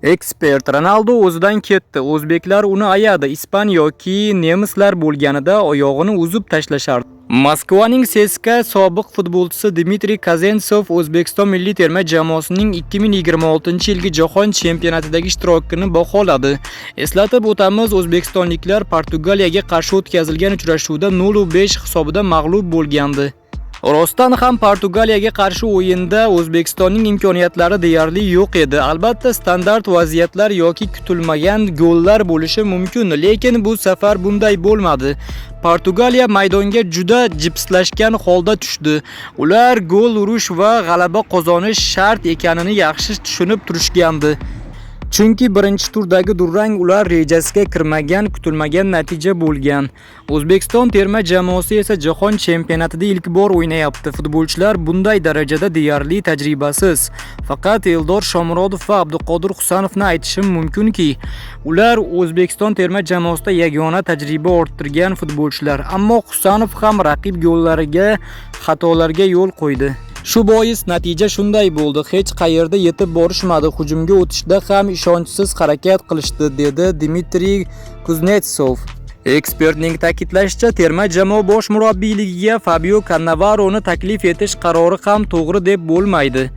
Ekspert: Ronaldo o'zidan ketdi. O'zbeklar uni ayadi. Ispan yoki nemislar bo'lganida oyog'ini uzib tashlashardi. Moskvaning CSKA sobiq futbolchisi Dmitriy Kazensov O'zbekiston milliy terma jamoasining 2026-yilgi jahon chempionatidagi ishtirokini baholadi. Eslatib o'tamiz, o'zbekistonliklar Portugaliyaga qarshi o'tkazilgan uchrashuvda 0-5 hisobida mag'lub bo'lgandi. Rostdan ham Portugaliyaga qarshi o'yinda O'zbekistonning imkoniyatlari deyarli yo'q edi. Albatta, standart vaziyatlar yoki kutilmagan gollar bo'lishi mumkin, lekin bu safar bunday bo'lmadi. Portugaliya maydonga juda jipslashgan holda tushdi. Ular gol urish va g'alaba qozonish shart ekanini yaxshi tushunib turishgandi. Chunki birinchi turdagi durang ular rejasiga kirmagan, kutilmagan natija bo'lgan. O'zbekiston terma jamoasi esa jahon chempionatida ilk bor o'ynayapti. Futbolchilar bunday darajada deyarli tajribasiz. Faqat Eldor Shomurodov va Abduqodir Husanovni aytishim mumkinki, ular O'zbekiston terma jamoasida yagona tajriba orttirgan futbolchilar. Ammo Husanov ham raqib gollariga, xatolarga yo'l qo'ydi. Shu bois natija shunday bo'ldi. Hech qayerda yetib borishmadi. Hujumga o'tishda ham ishonchsiz harakat qilishdi, dedi Dmitriy Kuznetsov. Ekspertning ta'kidlashicha, terma jamoa bosh murabbiyligiga Fabio Cannavaroni taklif etish qarori ham to'g'ri deb bo'lmaydi.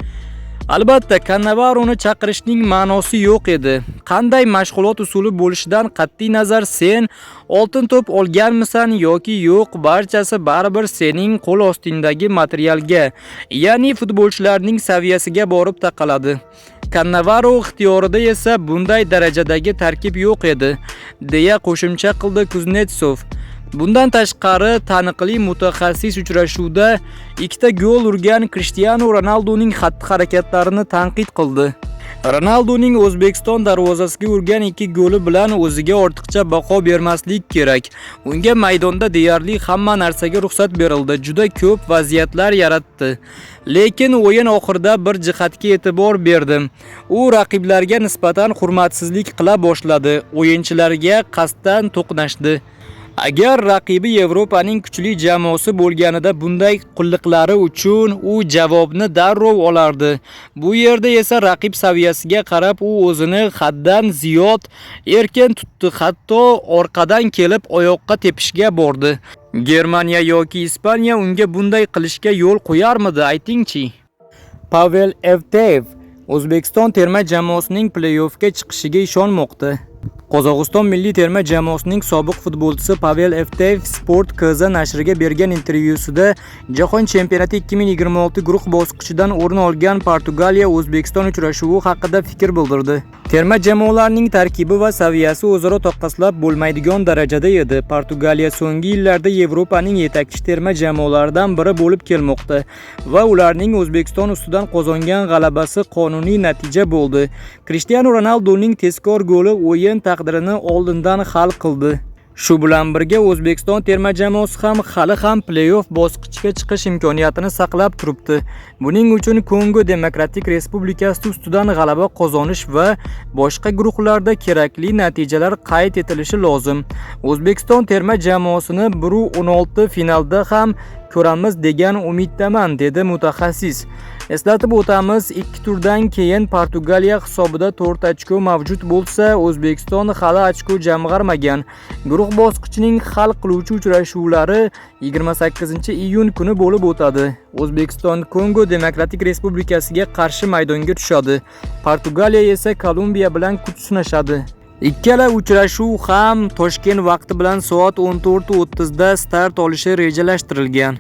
Albatta, Cannavaroni chaqirishning ma'nosi yo'q edi. Qanday mashg'ulot usuli bo'lishidan qat'iy nazar sen oltin to'p olganmisan yoki yo'q, barchasi baribir sening qo'l ostingdagi materialga, ya'ni futbolchilarning saviyasiga borib taqaladi. Cannavaro ixtiyorida esa bunday darajadagi tarkib yo'q edi, deya qo'shimcha qildi Kuznetsov. Bundan tashqari, taniqli mutaxassis uchrashuvda 2 gol urgan Cristiano Ronaldoning xatti-harakatlarini tanqid qildi. Ronaldoning O'zbekiston darvozasiga urgan 2 goli bilan o'ziga ortiqcha baho bermaslik kerak. Unga maydonda deyarli hamma narsaga ruxsat berildi. Juda ko'p vaziyatlar yaratdi. Lekin o'yin oxirida bir jihatga e'tibor berdim. U raqiblarga nisbatan hurmatsizlik qila boshladi. O'yinchilarga qasddan to'qnashdi. Agar raqibi Yevropaning kuchli jamoasi bo'lganida bunday qulliqlari uchun u javobni darrov olardi. Bu yerda esa raqib saviyasiga qarab u o'zini haddan ziyod erkin tutdi, hatto orqadan kelib oyoqqa tepishga bordi. Germaniya yoki Ispaniya unga bunday qilishga yo'l qo'yarmidi, aytingchi? Pavel Evteyev O'zbekiston terma jamoasining play-offga chiqishiga ishonmoqda. Qozog'iston milliy terma jamoasining sobiq futbolchisi Pavel Evteyev Sport KZ nashriga bergan intervyusida Jahon chempionati 2026 guruh bosqichidan o'rin olgan Portugaliya O'zbekiston uchrashuvi haqida fikr bildirdi. Terma jamoalarning tarkibi va saviyasi o'zaro taqqoslab bo'lmaydigan darajada edi. Portugaliya so'nggi yillarda Yevropaning yetakchi terma jamoalaridan biri bo'lib kelmoqda va ularning O'zbekiston ustidan qozongan g'alabasi qonuniy natija bo'ldi. Cristiano Ronaldoning tezkor goli o'yin taqdirini oldindan hal qildi. Shu bilan birga O'zbekiston terma jamoasi hali ham play-off bosqichiga chiqish imkoniyatini saqlab turibdi. Buning uchun Kongo Demokratik Respublikasi ustidan g'alaba qozonish va boshqa guruhlarda kerakli natijalar qayd etilishi lozim. O'zbekiston terma jamoasini 1-16 finalda ham ko'ramiz degan umiddaman, dedi mutaxassis. Eslatib o'tamiz, 2 turdan keyin Portugaliya hisobida 4 ochko mavjud bo'lsa, O'zbekiston hali ochko jamg'armagan. Guruh bosqichining hal qiluvchi uchrashuvlari 28-iyun kuni bo'lib o'tadi. O'zbekiston Kongo Demokratik Respublikasiga qarshi maydonga tushadi. Portugaliya esa Kolumbiya bilan kuch sinashadi. Ikkala uchrashuv ham Toshkent vaqti bilan soat 14:30 da start olishi rejalashtirilgan.